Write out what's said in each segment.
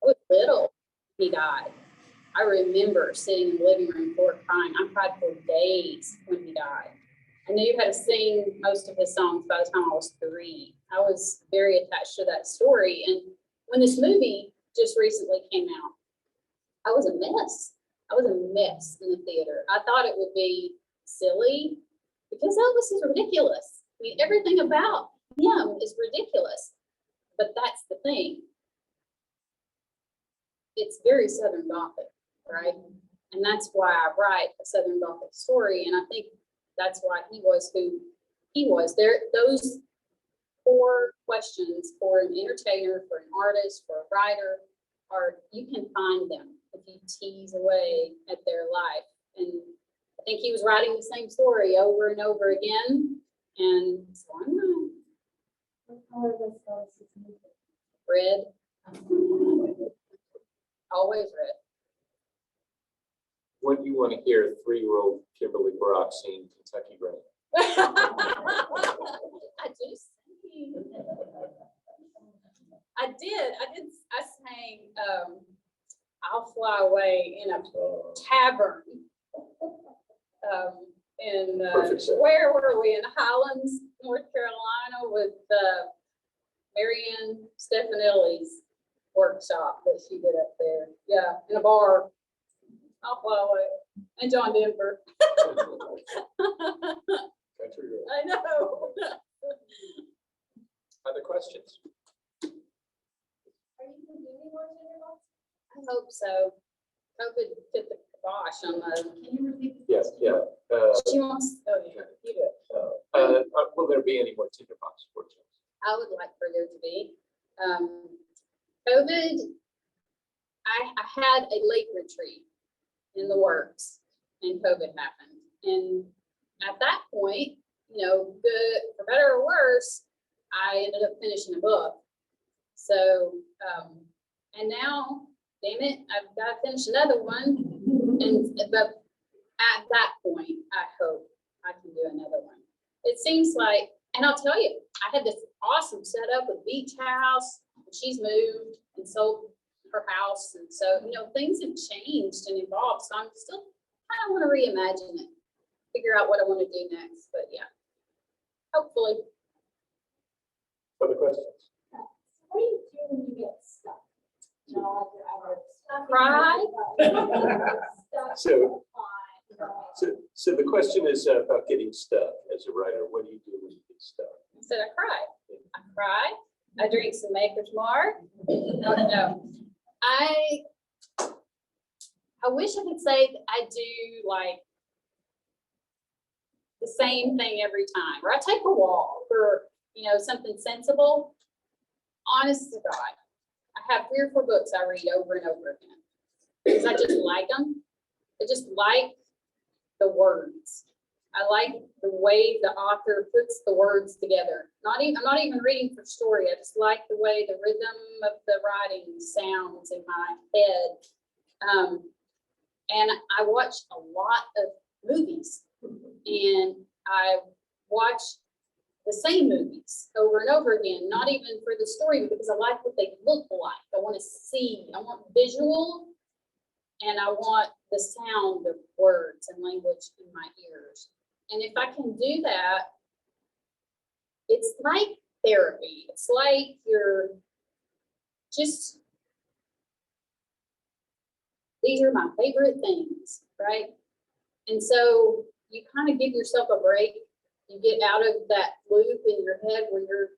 I was little when he died. I remember sitting in the living room floor crying. I cried for days when he died. I knew how to sing most of his songs by the time I was 3. I was very attached to that story. And when this movie just recently came out, I was a mess. I was a mess in the theater. I thought it would be silly because Elvis is ridiculous. I mean, everything about him is ridiculous. But that's the thing. It's very Southern Gothic, right? And that's why I write a Southern Gothic story. And I think that's why he was who he was. Those 4 questions for an entertainer, for an artist, for a writer, you can find them if you tease away at their life. And I think he was writing the same story over and over again. And so I'm not. What color was Elvis's music? Red. Always red. What do you want to hear 3-year-old Kimberly Brock sing Kentucky Rain? I do sing. I sang I'll Fly Away in a tavern. Where were we? In Highlands, North Carolina, with Marianne Stefanelli's workshop that she did up there. Yeah, in a bar. I'll Fly Away. And John Denver. Country Road. I know. Other questions? Are you going to do any more tinderbox? I hope so. COVID did the kibosh on the. Can you repeat? Yes, yeah. She wants. Oh yeah, you do it. Will there be any more tinderbox workshops? I would like for there to be. COVID. I had a lake retreat in the works, and COVID happened. And at that point, good for better or worse, I ended up finishing a book. So, and now, damn it, I've got to finish another one. But at that point, I hope I can do another one. It seems like, and I'll tell you, I had this awesome setup with beach house. And she's moved and sold her house, and so things have changed and evolved. So I'm still kind of want to reimagine it, figure out what I want to do next. But yeah, hopefully. Other questions? What do you do when you get stuck? Cry. So the question is about getting stuck as a writer. What do you do when you get stuck? I said I cry. I cry. I drink some Maker's Mark. No. I wish I could say that I do like the same thing every time, or I take a walk, or something sensible. Honest to God, I have 3 or 4 books I read over and over again because I just like them. I just like the words. I like the way the author puts the words together. I'm not even reading for story. I just like the way the rhythm of the writing sounds in my head. And I watch a lot of movies, and I watch the same movies over and over again, not even for the story, but because I like what they look like. I want to see, I want visual, and I want the sound of words and language in my ears. And if I can do that, it's like therapy. It's like you're just, these are my favorite things, right? And so you kind of give yourself a break. You get out of that loop in your head where you're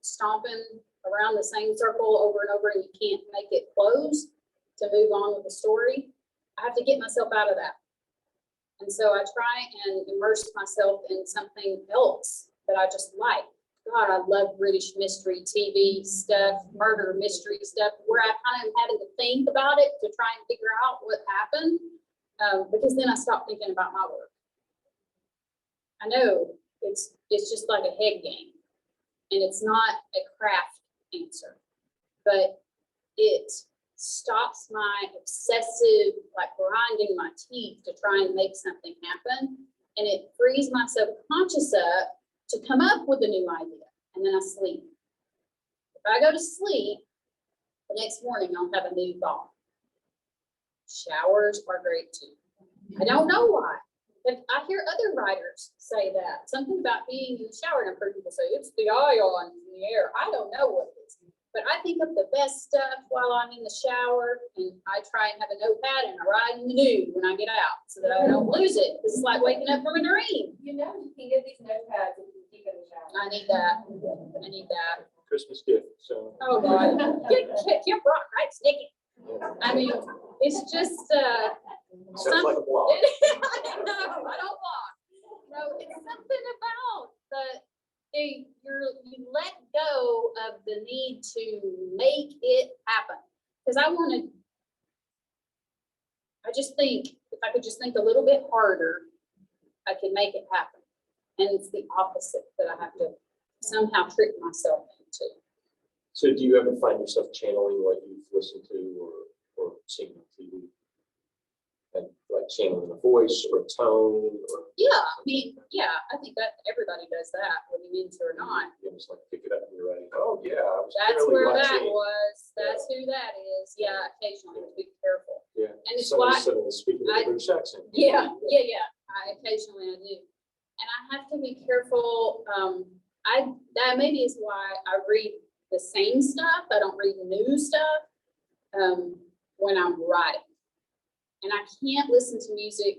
stomping around the same circle over and over, and you can't make it close to move on with the story. I have to get myself out of that. And so I try and immerse myself in something else that I just like. God, I love British mystery TV stuff, murder mystery stuff, where I kind of having to think about it to try and figure out what happened, because then I stop thinking about my work. I know it's just like a head game, and it's not a craft answer, but it stops my obsessive, like grinding my teeth to try and make something happen, and it frees my subconscious up to come up with a new idea, and then I sleep. If I go to sleep, The next morning I'll have a new thought. Showers are great too. I don't know why, but I hear other writers say that. Something about being in the shower, and I've heard people say it's the ions in the air. I don't know what it is, but I think of the best stuff while I'm in the shower, and I try and have a notepad and I write in the nude when I get out so that I don't lose it. It's like waking up from a dream. You know, you can get these notepads and you can keep in the shower. I need that. I need that. Christmas gift, so. Oh, God. Kim Rock, right? Stick it. I mean, it's just, Sounds like a blog. No, I don't want. No, it's something about you let go of the need to make it happen. Because I just think, if I could just think a little bit harder, I could make it happen. And it's the opposite that I have to somehow trick myself into. So do you ever find yourself channeling what you've listened to or seen on TV? And like channeling a voice or a tone or? Yeah, I mean, yeah, I think that everybody does that, whether you mean to or not. You just like pick it up and you're writing, oh yeah, I was That's clearly where that watching. was. That's who that is. Yeah, occasionally to be careful. Yeah. And it's Somebody why, suddenly speaking with I- a British accent. yeah. Occasionally I do. And I have to be careful. That maybe is why I read the same stuff. I don't read new stuff when I'm writing. And I can't listen to music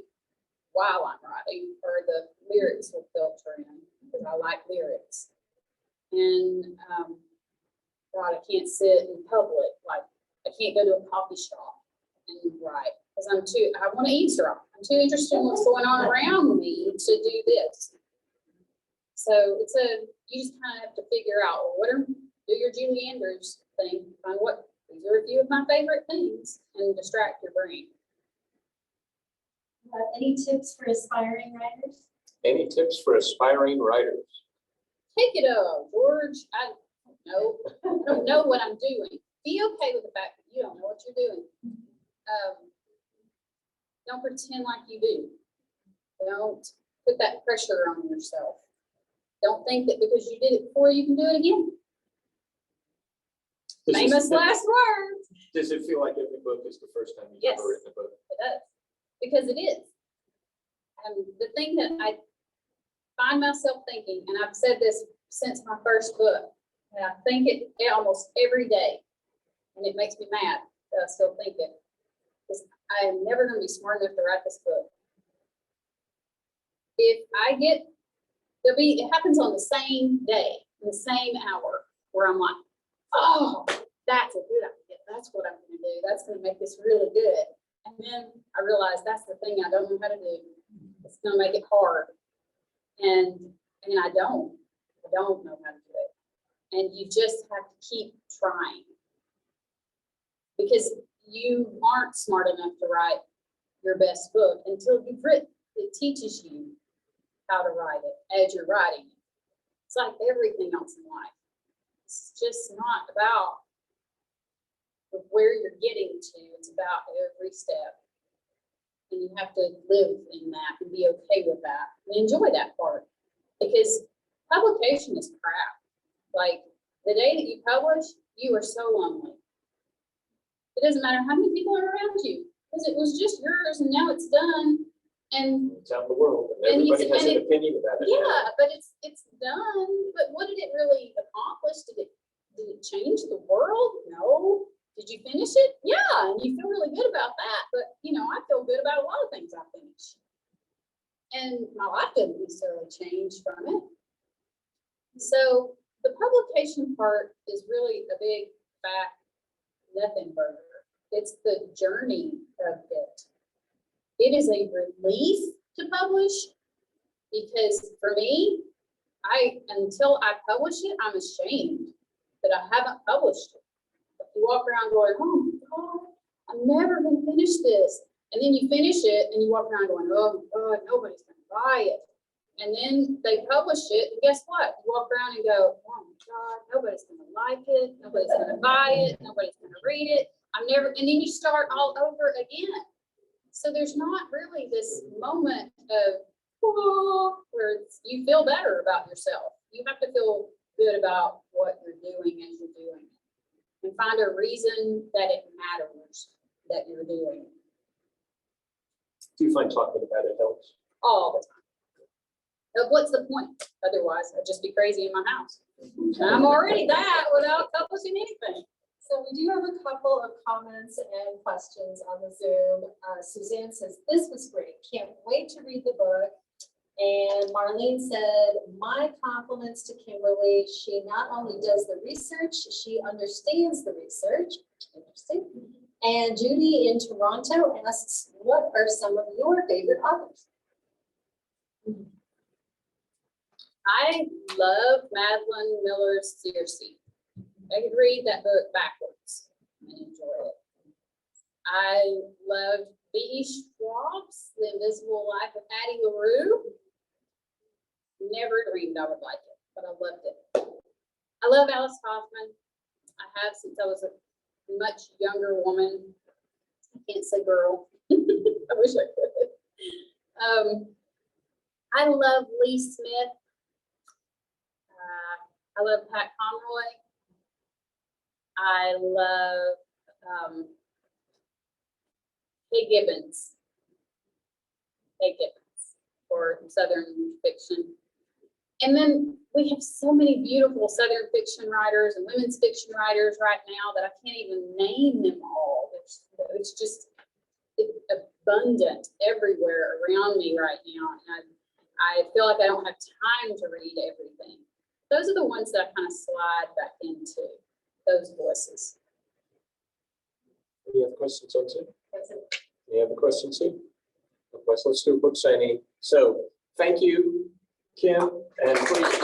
while I'm writing, or the lyrics will filter in, because I like lyrics. And God, I can't sit in public. Like, I can't go to a coffee shop and write, because I want to eavesdrop. I'm too interested in what's going on around me to do this. So you just kind of have to figure out, well, do your Julie Andrews thing, find these are a few of my favorite things, and distract your brain. Any tips for aspiring writers? Any tips for aspiring writers? Take it up, George. I don't know what I'm doing. Be okay with the fact that you don't know what you're doing. Don't pretend like you do. Don't put that pressure on yourself. Don't think that because you did it before, you can do it again. Famous last words. Does it feel like every book is the first time you've Yes. ever written a book? It does, because it is. The thing that I find myself thinking, and I've said this since my first book, and I think it almost every day, and it makes me mad that I still think it, is I am never going to be smart enough to write this book. If I get, it happens on the same day, in the same hour, where I'm like, oh, that's a good idea. That's what I'm going to do. That's going to make this really good. And then I realize that's the thing I don't know how to do. It's going to make it hard. And I don't know how to do it. And you just have to keep trying, because you aren't smart enough to write your best book until you've written. It teaches you how to write it as you're writing it. It's like everything else in life. It's just not about where you're getting to. It's about every step. And you have to live in that and be okay with that and enjoy that part, because publication is crap. Like, the day that you publish, you are so lonely. It doesn't matter how many people are around you, because it was just yours and now it's done. And It's out in the world and And everybody has an it- opinion about it. yeah, but it's done. But what did it really accomplish? Did it change the world? No. Did you finish it? Yeah, and you feel really good about that. But I feel good about a lot of things I finish. And my life didn't necessarily change from it. So the publication part is really a big fat nothing burger. It's the journey of it. It is a relief to publish, because for me, until I publish it, I'm ashamed that I haven't published it. If you walk around going, oh my God, I'm never going to finish this. And then you finish it and you walk around going, oh my God, nobody's going to buy it. And then they publish it, and guess what? You walk around and go, oh my God, nobody's going to like it. Nobody's going to buy it. Nobody's going to read it. And then you start all over again. So there's not really this moment of, where you feel better about yourself. You have to feel good about what you're doing as you're doing it. and find a reason that it matters that you're doing it Do you find talking about it helps? all the time. But what's the point? Otherwise, I'd just be crazy in my house. I'm already that without publishing anything. So we do have a couple of comments and questions on the Zoom. Suzanne says, this was great. Can't wait to read the book. And Marlene said, my compliments to Kimberly. She not only does the research, she understands the research. Interesting. And Judy in Toronto asks, what are some of your favorite authors? I love Madeline Miller's Circe. I could read that book backwards and enjoy it. I loved B.E. Schwab's The Invisible Life of Addie LaRue. Never dreamed I would like it, but I loved it. I love Alice Hoffman. I have since I was a much younger woman. I can't say girl. I wish I could. I love Lee Smith. I love Pat Conroy. I love Kay Gibbons for Southern fiction. And then we have so many beautiful Southern fiction writers and women's fiction writers right now that I can't even name them all. It's just abundant everywhere around me right now. And I feel like I don't have time to read everything. Those are the ones that I kind of slide back into, those voices. Any other questions on Zoom? That's it. Any other questions, Sue? Otherwise, let's do a book signing. So thank you, Kim, and please.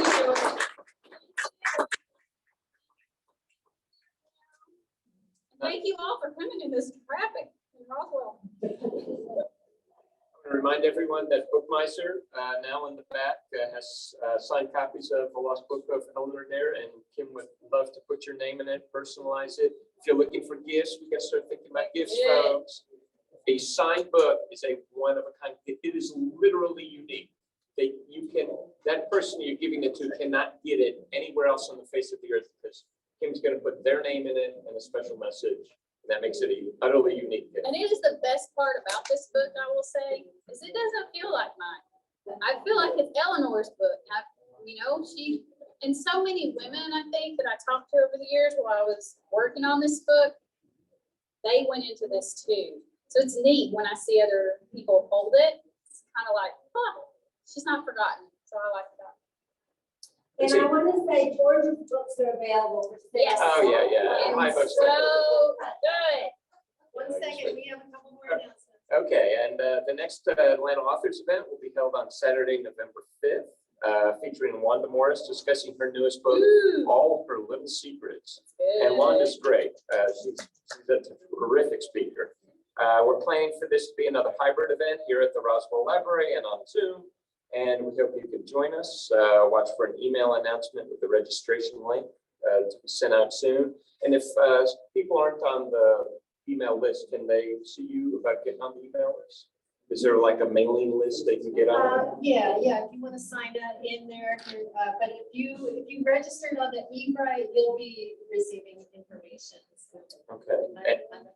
Thank you all for coming in this traffic in Roswell. I remind everyone that Bookmeister now in the back has signed copies of The Lost Book of Eleanor Dare, and Kim would love to put your name in it, personalize it. If you're looking for gifts, we got to start thinking about gifts, folks. A signed book is a one of a kind. It is literally unique. That person you're giving it to cannot get it anywhere else on the face of the earth, because Kim's going to put their name in it and a special message. That makes it an utterly unique gift. And it is the best part about this book, I will say, is it doesn't feel like mine. I feel like it's Eleanor's book. She, and so many women, I think, that I talked to over the years while I was working on this book, they went into this too. So it's neat when I see other people hold it. It's kind of like, she's not forgotten. So I like that. And I want to say George's books are available for sale. Yes. Oh, yeah. My books. So good. One second, we have a couple more announcements. Okay, and the next Atlanta Authors event will be held on Saturday, November 5th, featuring Wanda Morris discussing her newest book, Ooh. All Her Little Secrets. Good. And Wanda's great. She's a terrific speaker. We're planning for this to be another hybrid event here at the Roswell Library and on Zoom. And we hope you can join us. Watch for an email announcement with the registration link to be sent out soon. And if people aren't on the email list, can they see you about getting on the email list? Is there like a mailing list they can get on? Yeah, if you want to sign up in there, but if you registered on the Eventbrite, you'll be receiving information. Okay.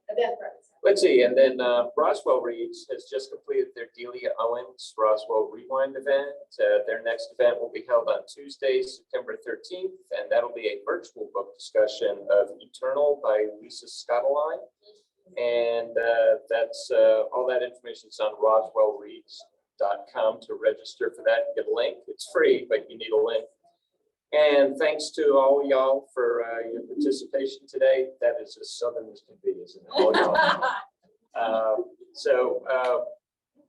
Eventbrite. Let's see, and then Roswell Reads has just completed their Delia Owens Roswell Rewind event. Their next event will be held on Tuesday, September 13th, and that'll be a virtual book discussion of Eternal by Lisa Scottoline. And that's all that information is on roswellreads.com to register for that. Get a link. It's free, but you need a link. And thanks to all y'all for your participation today. That is as Southern as can be, isn't it? All y'all.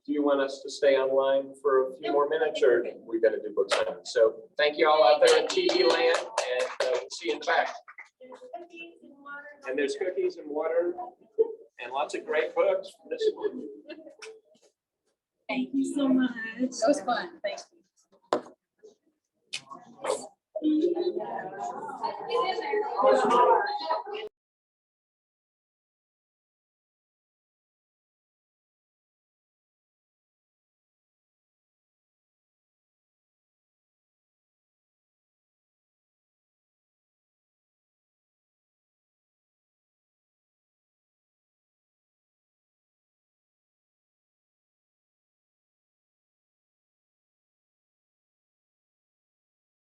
Do you want us to stay online for a few more minutes, or we got to do book signing? So thank you all out there in TV land, and we'll see you in the back. And there's cookies and water and lots of great books from this one. Thank you so much. It was fun. Thank you.